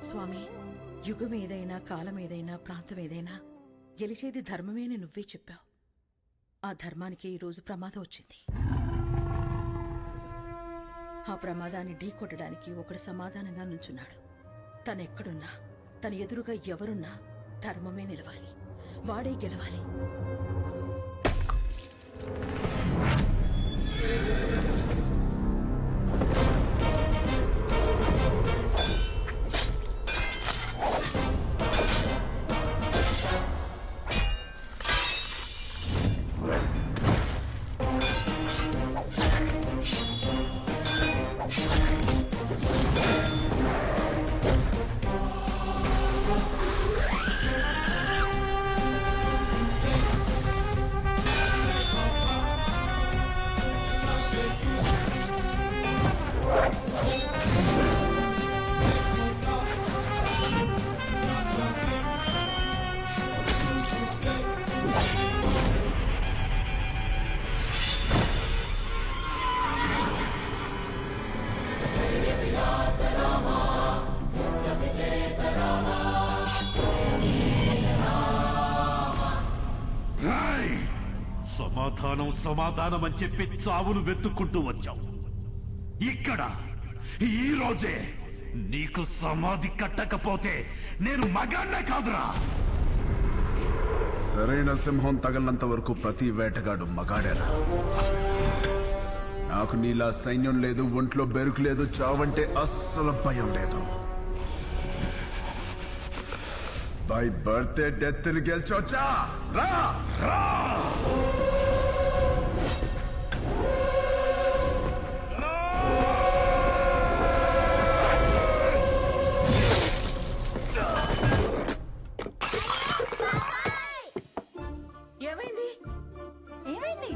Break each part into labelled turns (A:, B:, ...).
A: స్వామి, యుగం ఏదైనా, కాలం ఏదైనా, ప్రాంతం ఏదైనా గెలిచేది ధర్మమే అని నువ్వే చెప్పావు. ఆ ధర్మానికి ఈరోజు ప్రమాదం వచ్చింది. ఆ ప్రమాదాన్ని ఢీకొట్టడానికి ఒకడు సమాధానంగా నుంచున్నాడు. తనెక్కడున్నా, తన ఎదురుగా ఎవరున్నా ధర్మమే నిలవాలి, వాడే గెలవాలి.
B: సమాధానం సమాధానం అని చెప్పి చావును వెతుక్కుంటూ వచ్చావు. ఇక్కడ ఈ రోజే నీకు సమాధి కట్టకపోతే నేను మగాన్నే కాదురా.
C: సరైన సింహం తగలనంత వరకు ప్రతి వేటగాడు మగాడేరా. నాకు నీలా సైన్యం లేదు, ఒంట్లో బెరుకు లేదు, చావంటే అస్సలు భయం లేదు. బై బర్త్డే డెత్ ని గెలిచొచ్చా రా రా.
A: ఏమైంది?
D: ఏమైంది?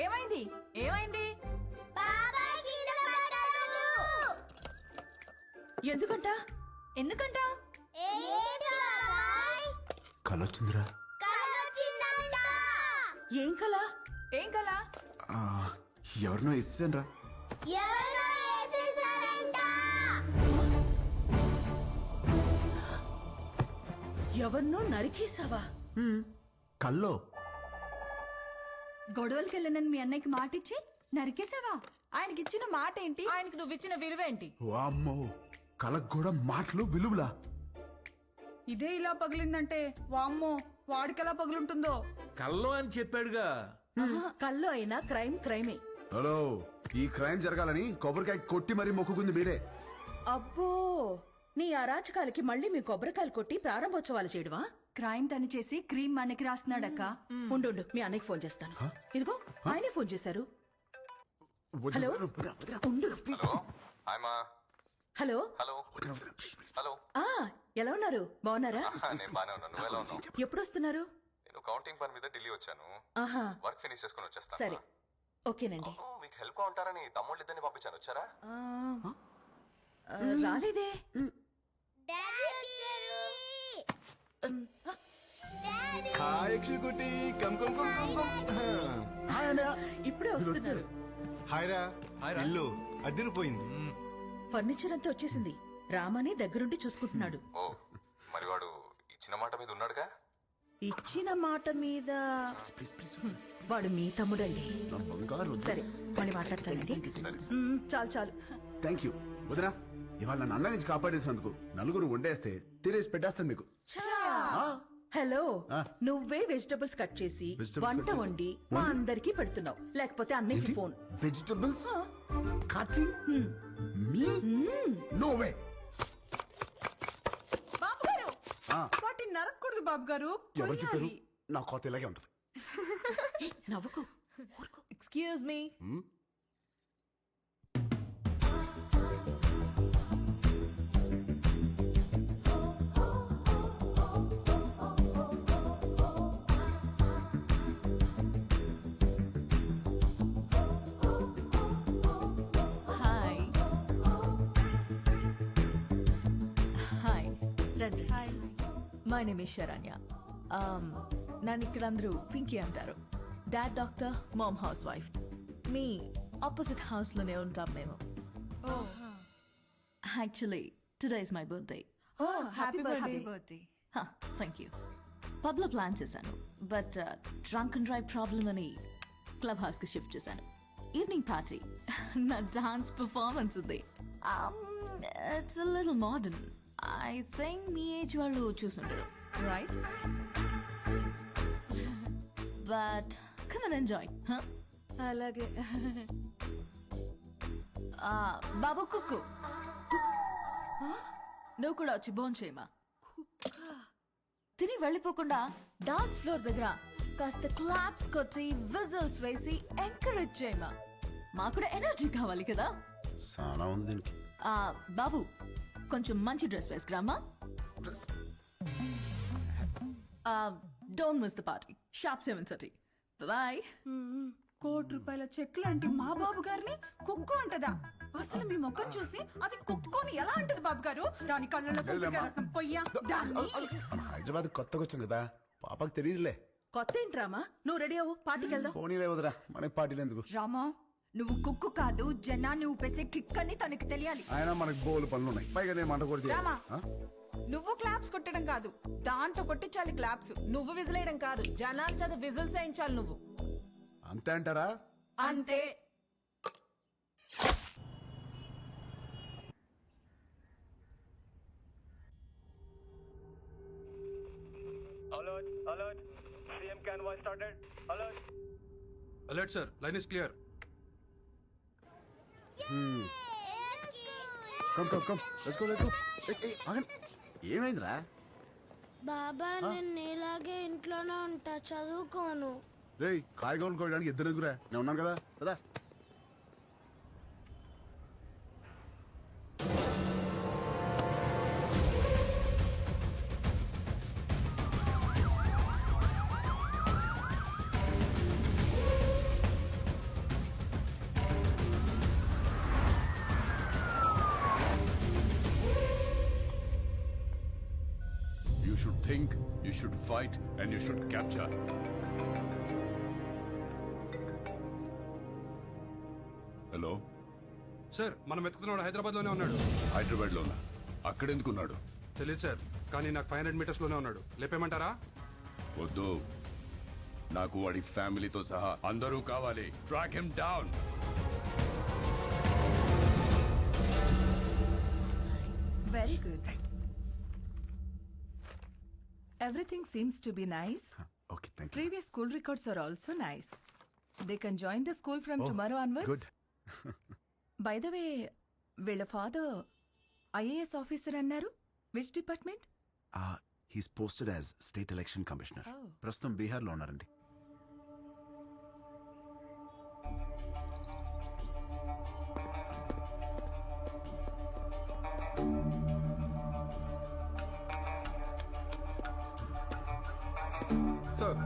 A: ఏమైంది? ఏమైంది? ఎందుకంట?
D: ఎందుకంట?
C: కలొచ్చిందిరా.
A: ఏం కల?
D: ఏం కల?
C: ఎవరినో ఇస్తానరా.
A: ఎవరినో నరికేసావా?
C: కల్లో
D: గొడవలకి వెళ్ళనని మీ అన్నయ్యకి మాటిచ్చి నరికేసావా?
E: ఆయనకిచ్చిన మాట ఏంటి, ఆయనకి నువ్విచ్చిన విలువేంటి?
C: వామ్మో, కలకు కూడా మాటలు విలువలా.
E: ఇదే ఇలా పగిలిందంటే వామ్మో వాడికెలా పగులుంటుందో.
F: కల్లో అని చెప్పాడుగా.
A: కల్లో అయినా క్రైమ్ క్రైమే.
C: హలో, ఈ క్రైమ్ జరగాలని కొబ్బరికాయ కొట్టి మరీ మొక్కుకుంది మీరే.
A: అబ్బో, నీ అరాచకాలకి మళ్ళీ మీ కొబ్బరికాయలు కొట్టి ప్రారంభోత్సవాలు చేయడమా?
D: క్రైమ్ తను చేసి క్రీమ్ మనకి రాస్తున్నాడక్క.
A: ఉండు, మీ అన్నయ్యకి ఫోన్ చేస్తాను. ఇదిగో ఆయనే ఫోన్ చేశారు. హలో, ఉండు ప్లీజ్. హలో
G: హలో హలో
A: ఆ, ఎలా ఉన్నారు? బాగున్నారా?
G: నేను బానే ఉన్నాను. నువ్వు ఎలా ఉన్నావు?
A: ఎప్పుడు వస్తున్నారు?
G: నేను కౌంటింగ్ పని మీద ఢిల్లీ వచ్చాను.
A: ఆహా,
G: వర్క్ ఫినిష్ చేసుకుని వచ్చేస్తాను.
A: సరే, ఓకేనండి.
G: అవును, మీకు హెల్ప్ గా ఉంటారని తమ్ముళ్ళు ఇద్దరిని పంపించాను. వచ్చారా?
A: రాలేదే. ఇప్పుడే వస్తున్నారు.
H: హాయ్రా. ఇల్లు అదిరిపోయింది.
A: ఫర్నిచర్ అంతా వచ్చేసింది. రామని దగ్గరుండి చూసుకుంటున్నాడు.
G: ఓ, మరి వాడు ఇచ్చిన మాట మీద ఉన్నాడుగా?
A: ఇచ్చిన మాట మీద వాడు మీ తమ్ముడండి. సరే, మళ్ళీ మాట్లాడతానండి. చాలు చాలు.
C: థ్యాంక్ యూ వదినా. ఇవాళ నన్ను అన్న నుంచి కాపాడేసినందుకు నలుగురు వండేస్తే తినేసి పెట్టేస్తాను మీకు.
A: హలో, నువ్వే వెజిటబుల్స్ కట్ చేసి వంట వండి మా అందరికి పెడుతున్నావు. లేకపోతే అన్నయ్యకి phone.
C: Vegetables cutting me? No way.
E: బాబు గారు, వాటిని నరకూడదు బాబు గారు.
C: ఎవరు చెప్పారు? నా కోత ఇలాగే ఉంటది.
A: నవ్వుకో.
E: Excuse me.
I: My name is Saranya. నన్ను ఇక్కడ అందరూ పింకీ అంటారు. Dad doctor, mom housewife. మీ ఆపోజిట్ హౌస్ లోనే ఉంటాం మేము. Actually today is my birthday.
E: Oh happy
D: happy
E: birthday.
D: Birthday.
I: Thank you పబ్లో ప్లాన్ చేశాను but drunk and drive problem అని క్లబ్ హౌస్కి షిఫ్ట్ చేశాను. ఈవినింగ్ పార్టీ నా డాన్స్ పర్ఫార్మెన్స్ ఉంది. It's little modern. I think మీ ఏజ్ వాళ్ళు చూసుంటారు right? But come and enjoy.
E: అలాగే.
I: బాబు కుక్కు నువ్వు కూడా వచ్చి బోన్ చేయమా. తిని వెళ్ళిపోకుండా డాన్స్ ఫ్లోర్ దగ్గర కాస్త క్లాప్స్ కొట్టి విజిల్స్ వేసి ఎంకరేజ్ చేయమా. మాకు కూడా ఎనర్జీ కావాలి కదా.
C: చాలా ఉంది దీనికి.
I: బాబు కొంచెం మంచి డ్రెస్ వేసుకురామా. Don't miss the party. Sharp 7:30. Bye.
E: ₹1,00,00,000 cheque లాంటి మా బాబు గారిని కుక్కు అంటదా? అసలు మీ ముఖం చూసి అది కుక్కుని ఎలా అంటది బాబు గారు? దాని కళ్ళలో కుక్కగా రసం పొయ్యా దాన్ని.
C: మన హైదరాబాద్ కొత్తగా వచ్చాం కదా, పాపకు తెలియదులే.
A: కొత్త ఏంట్రామా? నువ్వు రెడీ అవ్వు, పార్టీకి వెళ్దాం.
C: పోనీలే వదిరా, మనకి పార్టీలు ఎందుకు?
D: రామా నువ్వు కుక్కు కాదు, జనాన్ని ఊపేసే కిక్ అని తనకి తెలియాలి.
C: ఆయన మనకి బోలు పనులు ఉన్నాయి, పైగా నేను మంట కూడా
E: రామా.
C: చేయాలి.
E: నువ్వు క్లాప్స్ కొట్టడం కాదు, దాంతో కొట్టించాలి క్లాప్స్. నువ్వు విజిలేయడం కాదు, జనాలు చదువు విజిల్స్ వేయించాలి నువ్వు.
C: అంతే అంటారా?
E: అంతే.
F: Alert sir, line is clear.
C: Come come come, let's go let's go. ఆగండి, ఏమైందిరా?
J: బాబా నేను ఇలాగే ఇంట్లోనే ఉంటా, చదువుకోను.
C: రేయ్, కాయగూరలు కోయడానికి ఇద్దరు ఎదుగురా, నేను ఉన్నాను కదా కదా.
B: You should think, you should fight, and you should capture. Hello,
F: sir మనం వెతుకుతున్నాడు హైదరాబాద్ లోనే ఉన్నాడు.
B: హైదరాబాద్ లోనా? అక్కడెందుకున్నాడు?
F: తెలియదు సార్, కానీ నాకు 500 మీటర్స్ లోనే ఉన్నాడు. లేపేమంటారా?
B: వద్దు, నాకు వాడి ఫ్యామిలీతో సహా అందరూ కావాలి. Track him down.
E: Very good. Everything seems to be nice.
C: Okay, thank you.
E: Previous school records are also nice. They can join the school from tomorrow onwards.
C: Good.
E: By the way, వీళ్ళ father IAS officer అన్నారు. Which department?
C: He's posted as state election commissioner.
E: Oh.
C: ప్రస్తుతం బీహార్లో ఉన్నారండి.
H: Sir,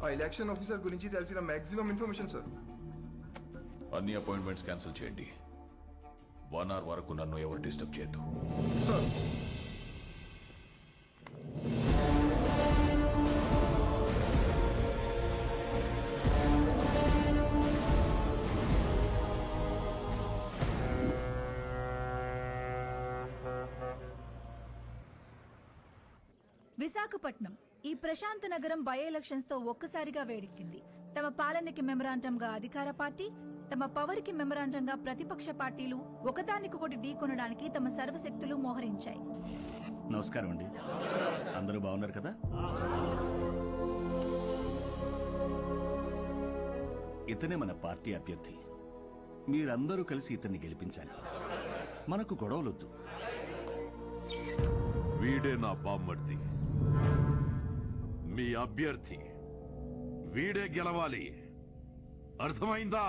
H: ఆ election officer గురించి తెలిసిన maximum information sir.
B: అన్ని appointments cancel చేయండి. 1 hour వరకు నన్ను ఎవరు డిస్టర్బ్ చేయొద్దు.
H: సార్,
D: విశాఖపట్నం ఈ ప్రశాంత నగరం బై ఎలక్షన్స్ తో ఒక్కసారిగా వేడెక్కింది. తమ పాలనకి మెమరాండంగా అధికార పార్టీ, తమ పవర్ కి మెమరాండంగా ప్రతిపక్ష పార్టీలు ఒకదానికొకటి ఢీకొనడానికి తమ సర్వశక్తులు మోహరించాయి.
K: నమస్కారం అండి, అందరూ బాగున్నారు కదా? ఇతనే మన పార్టీ అభ్యర్థి. మీరందరూ కలిసి ఇతన్ని గెలిపించాలి. మనకు గొడవలొద్దు.
B: వీడే నా బామ్మర్ది, మీ అభ్యర్థి. వీడే గెలవాలి, అర్థమైందా?